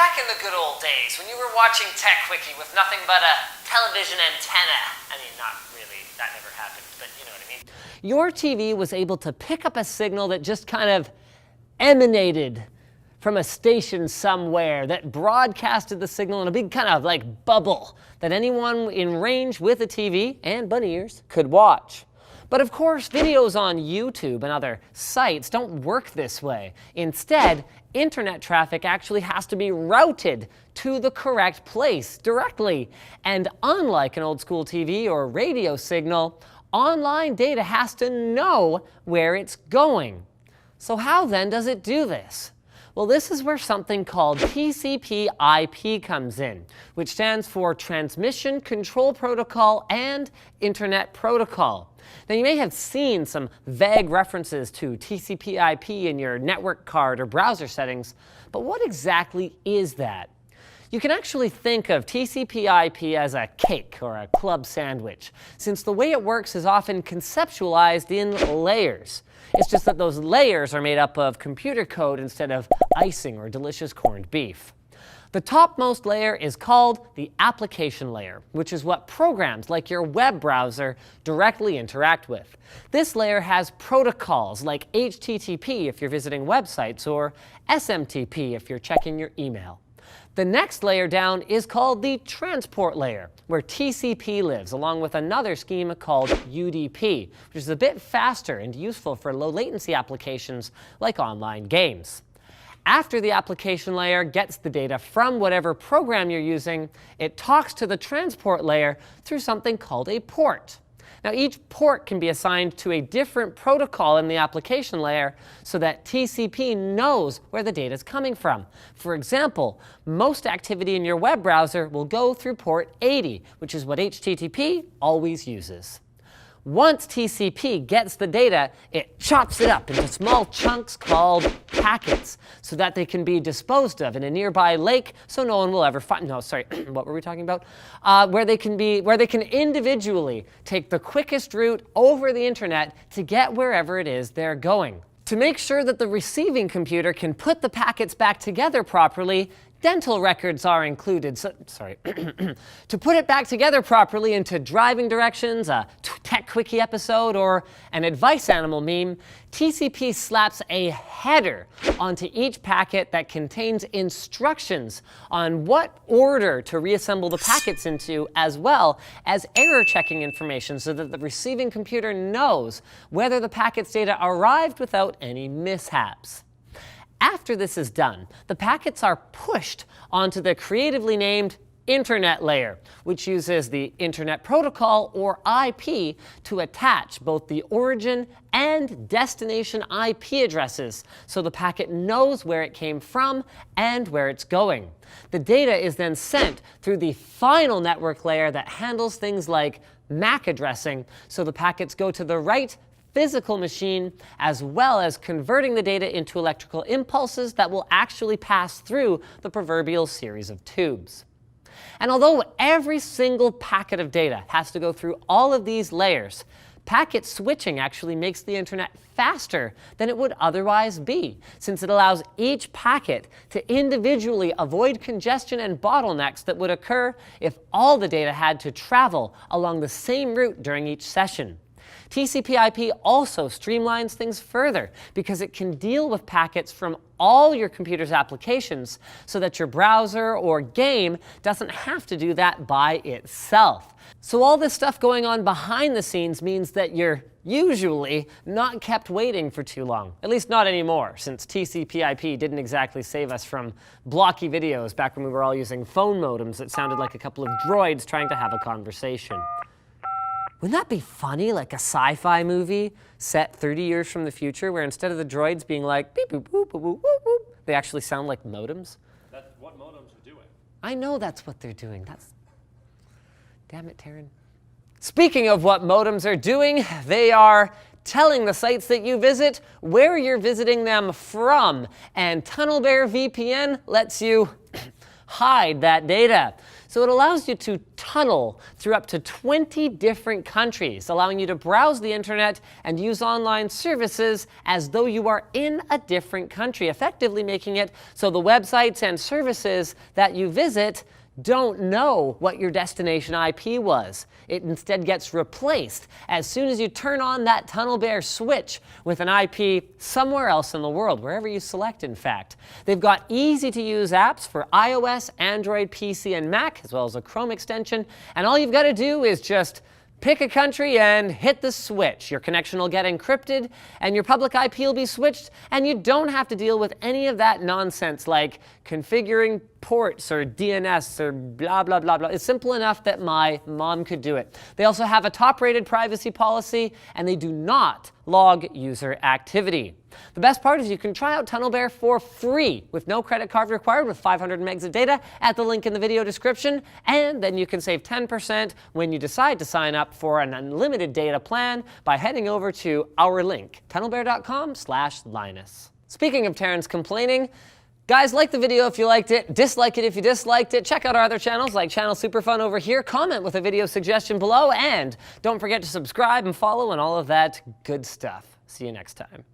Back in the good old days, when you were watching TechWiki with nothing but a television antenna. I mean, not really, that never happened, but you know what I mean. Your TV was able to pick up a signal that just kind of emanated from a station somewhere that broadcasted the signal in a big kind of like bubble that anyone in range with a TV and bunny ears could watch. But of course, videos on YouTube and other sites don't work this way. Instead, internet traffic actually has to be routed to the correct place directly. And unlike an old school TV or radio signal, online data has to know where it's going. So how then does it do this? Well, this is where something called TCP/IP comes in, which stands for Transmission Control Protocol and Internet Protocol. Now, you may have seen some vague references to TCP/IP in your network card or browser settings, but what exactly is that? You can actually think of TCP/IP as a cake or a club sandwich, since the way it works is often conceptualized in layers. It's just that those layers are made up of computer code instead of icing or delicious corned beef. The topmost layer is called the application layer, which is what programs like your web browser directly interact with. This layer has protocols like HTTP if you're visiting websites or SMTP if you're checking your email. The next layer down is called the transport layer, where TCP lives, along with another scheme called UDP, which is a bit faster and useful for low latency applications like online games. After the application layer gets the data from whatever program you're using, it talks to the transport layer through something called a port. Now, each port can be assigned to a different protocol in the application layer so that TCP knows where the data is coming from. For example, most activity in your web browser will go through port 80, which is what HTTP always uses. Once TCP gets the data, it chops it up into small chunks called packets so that they can be disposed of in a nearby lake so no one will ever find, no, sorry, what were we talking about? Where they can individually take the quickest route over the internet to get wherever it is they're going. To make sure that the receiving computer can put the packets back together properly, dental records are included. To put it back together properly into driving directions, a TechWiki episode, or an advice animal meme, TCP slaps a header onto each packet that contains instructions on what order to reassemble the packets into, as well as error checking information so that the receiving computer knows whether the packet's data arrived without any mishaps. After this is done, the packets are pushed onto the creatively named Internet layer, which uses the Internet Protocol, or IP, to attach both the origin and destination IP addresses so the packet knows where it came from and where it's going. The data is then sent through the final network layer that handles things like MAC addressing, so the packets go to the right physical machine, as well as converting the data into electrical impulses that will actually pass through the proverbial series of tubes. And although every single packet of data has to go through all of these layers, packet switching actually makes the internet faster than it would otherwise be, since it allows each packet to individually avoid congestion and bottlenecks that would occur if all the data had to travel along the same route during each session. TCP/IP also streamlines things further because it can deal with packets from all your computer's applications so that your browser or game doesn't have to do that by itself. So all this stuff going on behind the scenes means that you're usually not kept waiting for too long. At least not anymore, since TCP/IP didn't exactly save us from blocky videos back when we were all using phone modems that sounded like a couple of droids trying to have a conversation. Wouldn't that be funny, like a sci-fi movie set 30 years from the future where instead of the droids being like beep boop boop boop boop boop, they actually sound like modems? That's what modems are doing. I know that's what they're doing. Damn it, Taryn. Speaking of what modems are doing, they are telling the sites that you visit where you're visiting them from, and TunnelBear VPN lets you hide that data. So it allows you to tunnel through up to 20 different countries, allowing you to browse the internet and use online services as though you are in a different country, effectively making it so the websites and services that you visit don't know what your destination IP was. It instead gets replaced as soon as you turn on that TunnelBear switch with an IP somewhere else in the world, wherever you select, in fact. They've got easy-to-use apps for iOS, Android, PC, and Mac, as well as a Chrome extension, and all you've got to do is just pick a country and hit the switch. Your connection will get encrypted and your public IP will be switched, and you don't have to deal with any of that nonsense like configuring ports or DNS or blah, blah, blah, blah. It's simple enough that my mom could do it. They also have a top-rated privacy policy, and they do not log user activity. The best part is you can try out TunnelBear for free with no credit card required with 500 megs of data at the link in the video description, and then you can save 10% when you decide to sign up for an unlimited data plan by heading over to our link, tunnelbear.com/Linus. Speaking of Terrence complaining, guys, like the video if you liked it, dislike it if you disliked it, check out our other channels like Channel Superfun over here, comment with a video suggestion below, and don't forget to subscribe and follow and all of that good stuff. See you next time.